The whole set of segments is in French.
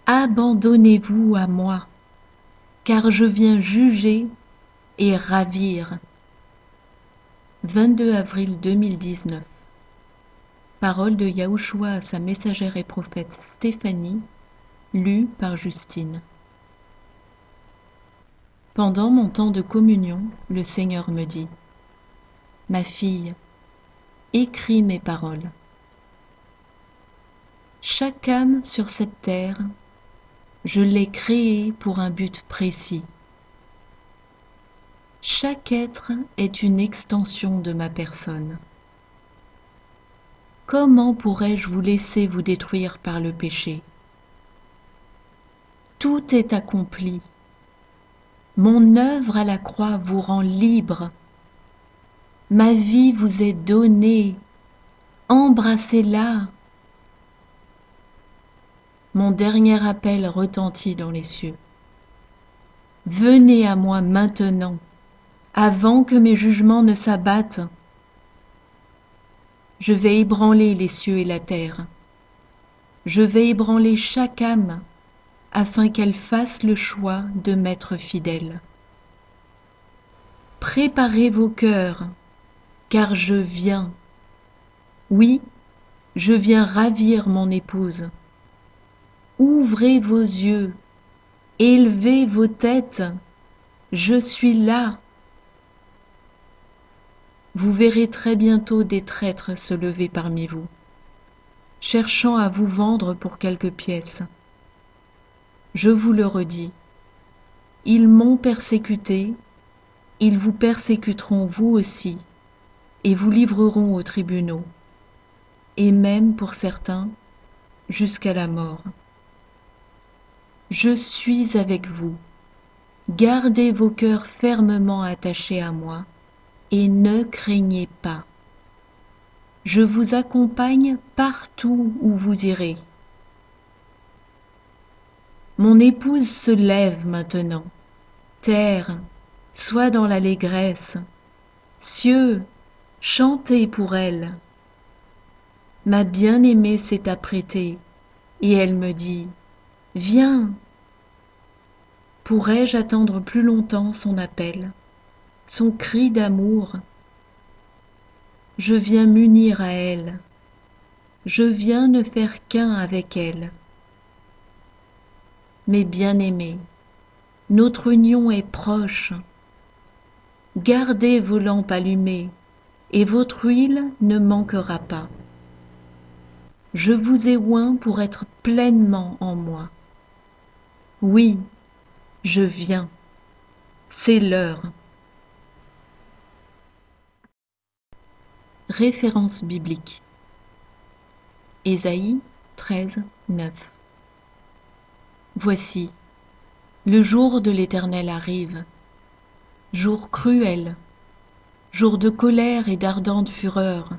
Abandonnez-vous à moi, car je viens juger et ravir. 22 avril 2019. Parole de Yahushua à sa messagère et prophète Stéphanie, lue par Justine. Pendant mon temps de communion, le Seigneur me dit : Ma fille, écris mes paroles. Chaque âme sur cette terre, je l'ai créée pour un but précis. Chaque être est une extension de ma personne. Comment pourrais-je vous laisser vous détruire par le péché ? Tout est accompli. Mon œuvre à la croix vous rend libre. Ma vie vous est donnée. Embrassez-la. Mon dernier appel retentit dans les cieux. Venez à moi maintenant, avant que mes jugements ne s'abattent. Je vais ébranler les cieux et la terre. Je vais ébranler chaque âme, afin qu'elle fasse le choix de m'être fidèle. Préparez vos cœurs, car je viens. Oui, je viens ravir mon épouse. Ouvrez vos yeux, élevez vos têtes, je suis là. Vous verrez très bientôt des traîtres se lever parmi vous, cherchant à vous vendre pour quelques pièces. Je vous le redis, ils m'ont persécuté, ils vous persécuteront vous aussi, et vous livreront aux tribunaux, et même pour certains, jusqu'à la mort. Je suis avec vous. Gardez vos cœurs fermement attachés à moi, et ne craignez pas. Je vous accompagne partout où vous irez. Mon épouse se lève maintenant. Terre, sois dans l'allégresse. Cieux, chantez pour elle. Ma bien-aimée s'est apprêtée, et elle me dit : Viens. Pourrais-je attendre plus longtemps son appel, son cri d'amour ? Je viens m'unir à elle. Je viens ne faire qu'un avec elle. Mes bien-aimés, notre union est proche. Gardez vos lampes allumées, et votre huile ne manquera pas. Je vous ai oint pour être pleinement en moi. Oui, je viens. C'est l'heure. Référence biblique. Ésaïe 13, 9. Voici, le jour de l'Éternel arrive, jour cruel, jour de colère et d'ardente fureur,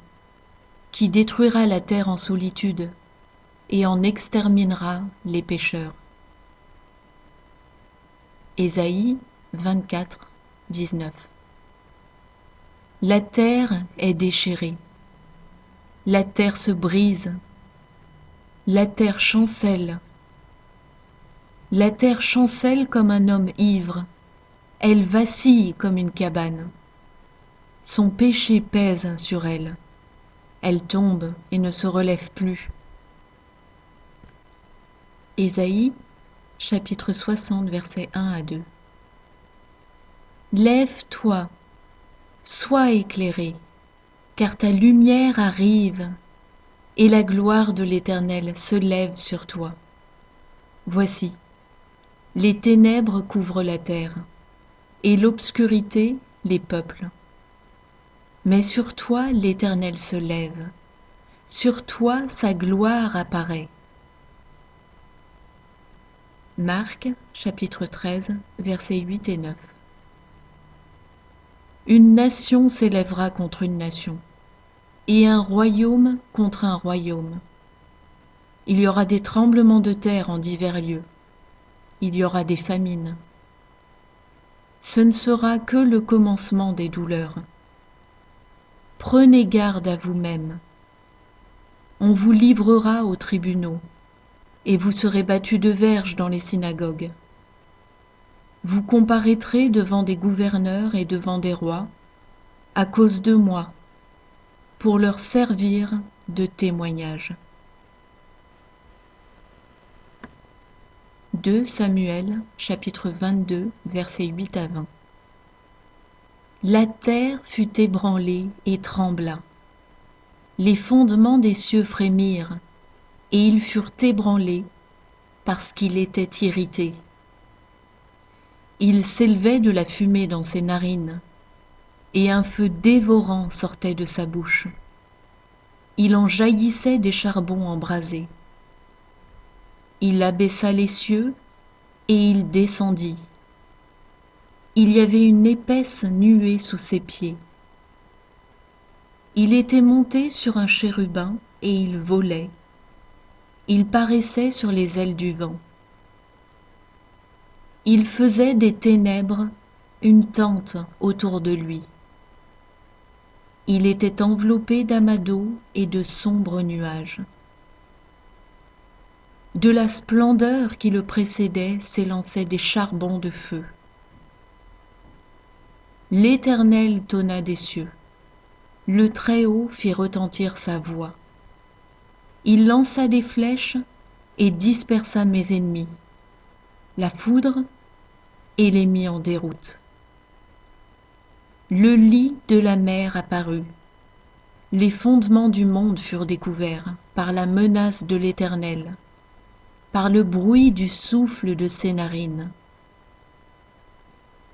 qui détruira la terre en solitude et en exterminera les pécheurs. Ésaïe 24, 19. La terre est déchirée, la terre se brise, la terre chancelle comme un homme ivre, elle vacille comme une cabane. Son péché pèse sur elle, elle tombe et ne se relève plus. Ésaïe, chapitre 60, versets 1 à 2. Lève-toi, sois éclairé, car ta lumière arrive, et la gloire de l'Éternel se lève sur toi. Voici, les ténèbres couvrent la terre, et l'obscurité les peuples. Mais sur toi l'Éternel se lève, sur toi sa gloire apparaît. Marc, chapitre 13, versets 8 et 9. Une nation s'élèvera contre une nation, et un royaume contre un royaume. Il y aura des tremblements de terre en divers lieux. Il y aura des famines. Ce ne sera que le commencement des douleurs. Prenez garde à vous-même. On vous livrera aux tribunaux, et vous serez battus de verges dans les synagogues. Vous comparaîtrez devant des gouverneurs et devant des rois, à cause de moi, pour leur servir de témoignage. 2 Samuel, chapitre 22, versets 8 à 20. La terre fut ébranlée et trembla. Les fondements des cieux frémirent, et ils furent ébranlés, parce qu'il était irrité. Il s'élevait de la fumée dans ses narines, et un feu dévorant sortait de sa bouche. Il en jaillissait des charbons embrasés. Il abaissa les cieux, et il descendit. Il y avait une épaisse nuée sous ses pieds. Il était monté sur un chérubin, et il volait. Il paraissait sur les ailes du vent. Il faisait des ténèbres une tente autour de lui. Il était enveloppé d'amas d'eau et de sombres nuages. De la splendeur qui le précédait s'élançaient des charbons de feu. L'Éternel tonna des cieux. Le Très-Haut fit retentir sa voix. Il lança des flèches et dispersa mes ennemis, la foudre, et les mit en déroute. Le lit de la mer apparut. Les fondements du monde furent découverts par la menace de l'Éternel, par le bruit du souffle de ses narines.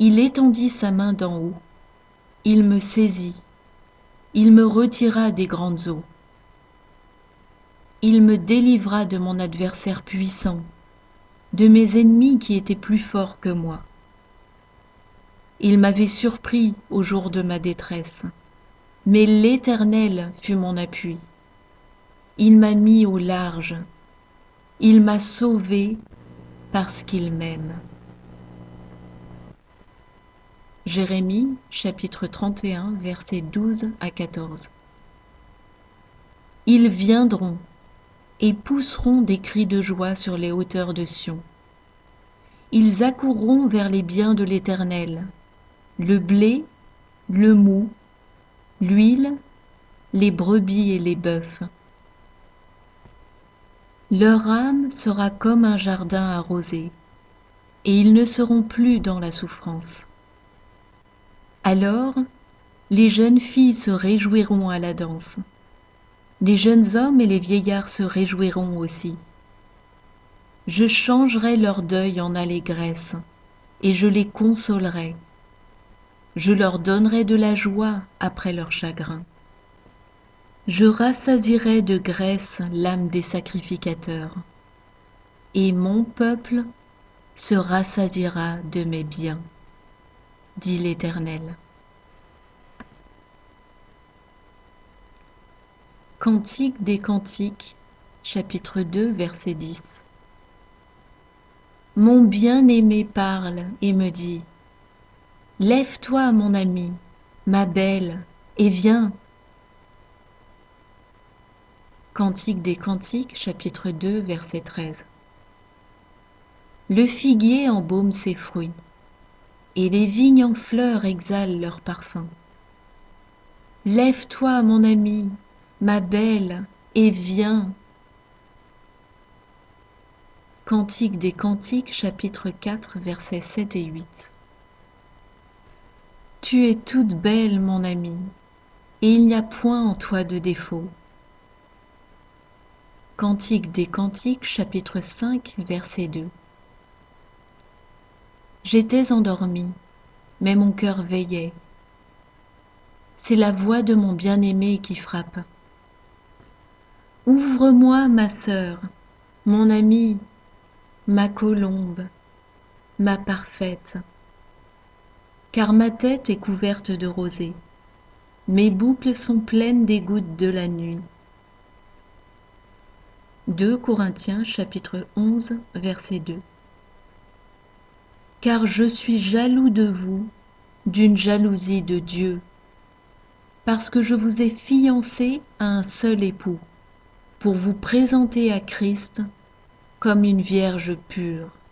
Il étendit sa main d'en haut, il me saisit, il me retira des grandes eaux. Il me délivra de mon adversaire puissant, de mes ennemis qui étaient plus forts que moi. Il m'avait surpris au jour de ma détresse, mais l'Éternel fut mon appui. Il m'a mis au large, il m'a sauvé parce qu'il m'aime. Jérémie, chapitre 31, versets 12 à 14. Ils viendront et pousseront des cris de joie sur les hauteurs de Sion. Ils accourront vers les biens de l'Éternel, le blé, le moût, l'huile, les brebis et les bœufs. Leur âme sera comme un jardin arrosé, et ils ne seront plus dans la souffrance. Alors, les jeunes filles se réjouiront à la danse. Les jeunes hommes et les vieillards se réjouiront aussi. Je changerai leur deuil en allégresse, et je les consolerai. Je leur donnerai de la joie après leur chagrin. Je rassasierai de graisse l'âme des sacrificateurs, et mon peuple se rassasiera de mes biens, dit l'Éternel. Cantique des Cantiques, chapitre 2, verset 10. Mon bien-aimé parle et me dit : Lève-toi, mon ami, ma belle, et viens. Cantique des Cantiques, chapitre 2, verset 13. Le figuier embaume ses fruits, et les vignes en fleurs exhalent leur parfum. Lève-toi, mon ami, ma belle, et viens. Cantique des Cantiques, chapitre 4, versets 7 et 8. Tu es toute belle, mon ami, et il n'y a point en toi de défaut. Cantique des Cantiques, chapitre 5, verset 2. J'étais endormi, mais mon cœur veillait. C'est la voix de mon bien-aimé qui frappe. Ouvre-moi, ma sœur, mon amie, ma colombe, ma parfaite. Car ma tête est couverte de rosée, mes boucles sont pleines des gouttes de la nuit. 2 Corinthiens chapitre 11 verset 2. Car je suis jaloux de vous d'une jalousie de Dieu, parce que je vous ai fiancés à un seul époux, pour vous présenter à Christ comme une vierge pure.